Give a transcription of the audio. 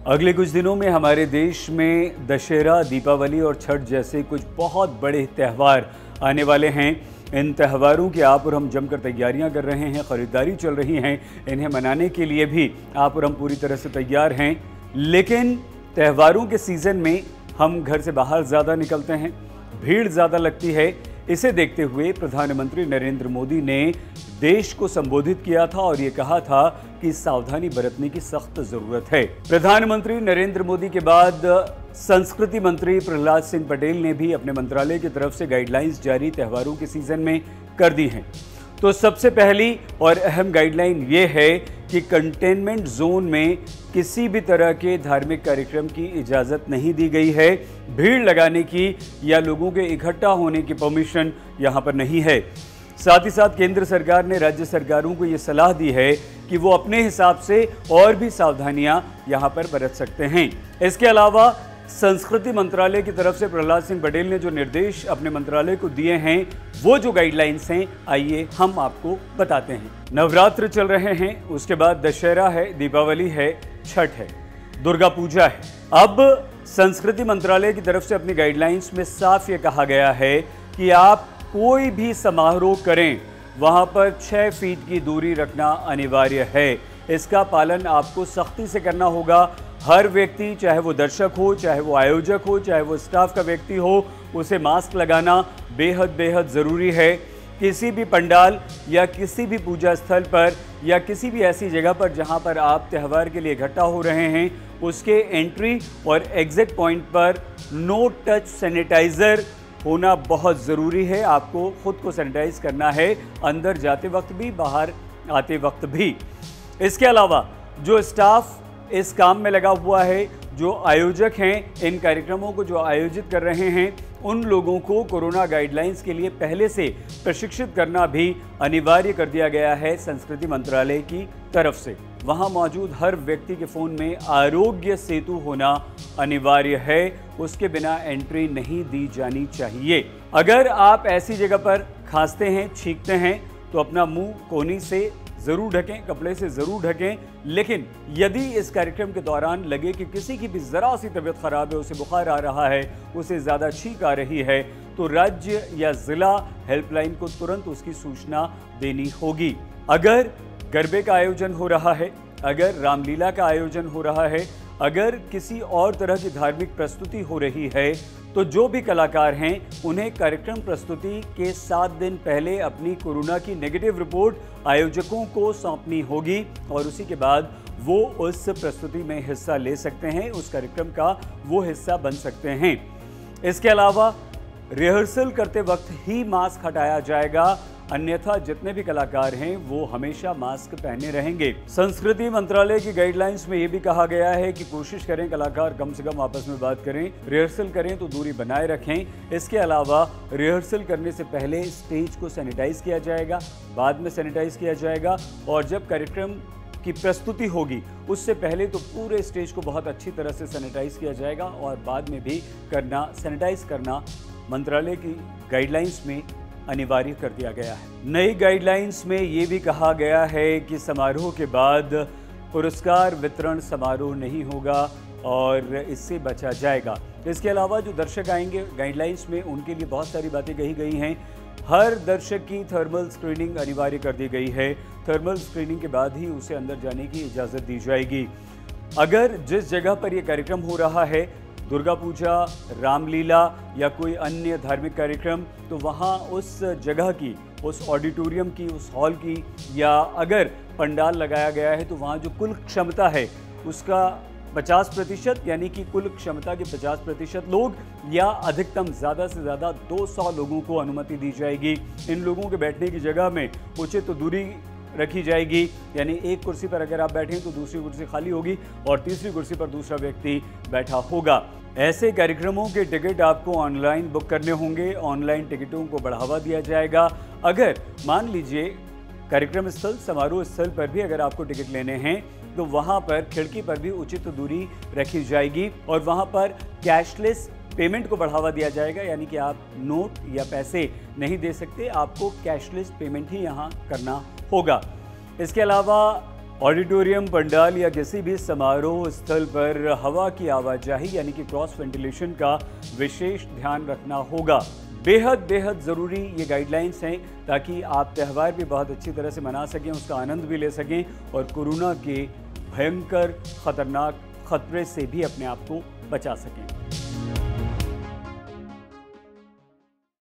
अगले कुछ दिनों में हमारे देश में दशहरा, दीपावली और छठ जैसे कुछ बहुत बड़े त्यौहार आने वाले हैं। इन त्योहारों की आप और हम जमकर तैयारियां कर रहे हैं, ख़रीदारी चल रही हैं। इन्हें मनाने के लिए भी आप और हम पूरी तरह से तैयार हैं। लेकिन त्योहारों के सीज़न में हम घर से बाहर ज़्यादा निकलते हैं, भीड़ ज़्यादा लगती है। इसे देखते हुए प्रधानमंत्री नरेंद्र मोदी ने देश को संबोधित किया था और ये कहा था कि सावधानी बरतने की सख्त जरूरत है। प्रधानमंत्री नरेंद्र मोदी के बाद संस्कृति मंत्री प्रहलाद सिंह पटेल ने भी अपने मंत्रालय की तरफ से गाइडलाइंस जारी त्योहारों के सीजन में कर दी हैं। तो सबसे पहली और अहम गाइडलाइन ये है कि कंटेनमेंट जोन में किसी भी तरह के धार्मिक कार्यक्रम की इजाज़त नहीं दी गई है। भीड़ लगाने की या लोगों के इकट्ठा होने की परमिशन यहाँ पर नहीं है। साथ ही साथ केंद्र सरकार ने राज्य सरकारों को ये सलाह दी है कि वो अपने हिसाब से और भी सावधानियां यहाँ पर बरत सकते हैं। इसके अलावा संस्कृति मंत्रालय की तरफ से प्रहलाद सिंह पटेल ने जो निर्देश अपने मंत्रालय को दिए हैं, वो जो गाइडलाइंस हैं, आइए हम आपको बताते हैं। नवरात्र चल रहे हैं, उसके बाद दशहरा है, दीपावली है, छठ है, दुर्गा पूजा है। अब संस्कृति मंत्रालय की तरफ से अपनी गाइडलाइंस में साफ ये कहा गया है कि आप कोई भी समारोह करें, वहां पर 6 फीट की दूरी रखना अनिवार्य है। इसका पालन आपको सख्ती से करना होगा। हर व्यक्ति, चाहे वो दर्शक हो, चाहे वो आयोजक हो, चाहे वो स्टाफ का व्यक्ति हो, उसे मास्क लगाना बेहद ज़रूरी है। किसी भी पंडाल या किसी भी पूजा स्थल पर या किसी भी ऐसी जगह पर जहां पर आप त्यौहार के लिए इकट्ठा हो रहे हैं, उसके एंट्री और एग्जिट पॉइंट पर नो टच सैनिटाइज़र होना बहुत ज़रूरी है। आपको खुद को सैनिटाइज करना है, अंदर जाते वक्त भी, बाहर आते वक्त भी। इसके अलावा जो स्टाफ इस काम में लगा हुआ है, जो आयोजक हैं, इन कार्यक्रमों को जो आयोजित कर रहे हैं, उन लोगों को कोरोना गाइडलाइंस के लिए पहले से प्रशिक्षित करना भी अनिवार्य कर दिया गया है संस्कृति मंत्रालय की तरफ से। वहां मौजूद हर व्यक्ति के फ़ोन में आरोग्य सेतु होना अनिवार्य है, उसके बिना एंट्री नहीं दी जानी चाहिए। अगर आप ऐसी जगह पर खांसते हैं, छींकते हैं, तो अपना मुंह कोहनी से ज़रूर ढकें, कपड़े से ज़रूर ढकें। लेकिन यदि इस कार्यक्रम के दौरान लगे कि किसी की भी ज़रा सी तबीयत ख़राब है, उसे बुखार आ रहा है, उसे ज़्यादा छींक आ रही है, तो राज्य या ज़िला हेल्पलाइन को तुरंत उसकी सूचना देनी होगी। अगर गरबे का आयोजन हो रहा है, अगर रामलीला का आयोजन हो रहा है, अगर किसी और तरह की धार्मिक प्रस्तुति हो रही है, तो जो भी कलाकार हैं, उन्हें कार्यक्रम प्रस्तुति के 7 दिन पहले अपनी कोरोना की नेगेटिव रिपोर्ट आयोजकों को सौंपनी होगी और उसी के बाद वो उस प्रस्तुति में हिस्सा ले सकते हैं, उस कार्यक्रम का वो हिस्सा बन सकते हैं। इसके अलावा रिहर्सल करते वक्त ही मास्क हटाया जाएगा, अन्यथा जितने भी कलाकार हैं वो हमेशा मास्क पहने रहेंगे। संस्कृति मंत्रालय की गाइडलाइंस में ये भी कहा गया है कि कोशिश करें कलाकार कम से कम आपस में बात करें, रिहर्सल करें तो दूरी बनाए रखें। इसके अलावा रिहर्सल करने से पहले स्टेज को सैनिटाइज किया जाएगा, बाद में सैनिटाइज किया जाएगा, और जब कार्यक्रम की प्रस्तुति होगी उससे पहले तो पूरे स्टेज को बहुत अच्छी तरह से सैनिटाइज किया जाएगा और बाद में भी सैनिटाइज करना मंत्रालय की गाइडलाइंस में अनिवार्य कर दिया गया है। नई गाइडलाइंस में ये भी कहा गया है कि समारोह के बाद पुरस्कार वितरण समारोह नहीं होगा और इससे बचा जाएगा। इसके अलावा जो दर्शक आएंगे, गाइडलाइंस में उनके लिए बहुत सारी बातें कही गई हैं। हर दर्शक की थर्मल स्क्रीनिंग अनिवार्य कर दी गई है। थर्मल स्क्रीनिंग के बाद ही उसे अंदर जाने की इजाज़त दी जाएगी। अगर जिस जगह पर यह कार्यक्रम हो रहा है, दुर्गा पूजा, रामलीला या कोई अन्य धार्मिक कार्यक्रम, तो वहाँ उस जगह की, उस ऑडिटोरियम की, उस हॉल की, या अगर पंडाल लगाया गया है तो वहाँ जो कुल क्षमता है उसका 50% यानी कि कुल क्षमता के 50% लोग या अधिकतम ज़्यादा से ज़्यादा 200 लोगों को अनुमति दी जाएगी। इन लोगों के बैठने की जगह में उचित दूरी रखी जाएगी, यानी एक कुर्सी पर अगर आप बैठें तो दूसरी कुर्सी खाली होगी और तीसरी कुर्सी पर दूसरा व्यक्ति बैठा होगा। ऐसे कार्यक्रमों के टिकट आपको ऑनलाइन बुक करने होंगे। ऑनलाइन टिकटों को बढ़ावा दिया जाएगा। अगर मान लीजिए कार्यक्रम स्थल, समारोह स्थल पर भी अगर आपको टिकट लेने हैं तो वहां पर खिड़की पर भी उचित दूरी रखी जाएगी और वहां पर कैशलेस पेमेंट को बढ़ावा दिया जाएगा, यानी कि आप नोट या पैसे नहीं दे सकते, आपको कैशलेस पेमेंट ही यहाँ करना होगा। इसके अलावा ऑडिटोरियम, पंडाल या किसी भी समारोह स्थल पर हवा की आवाजाही यानी कि क्रॉस वेंटिलेशन का विशेष ध्यान रखना होगा। बेहद बेहद ज़रूरी ये गाइडलाइंस हैं ताकि आप त्यौहार भी बहुत अच्छी तरह से मना सकें, उसका आनंद भी ले सकें और कोरोना के भयंकर खतरनाक खतरे से भी अपने आप को बचा सकें।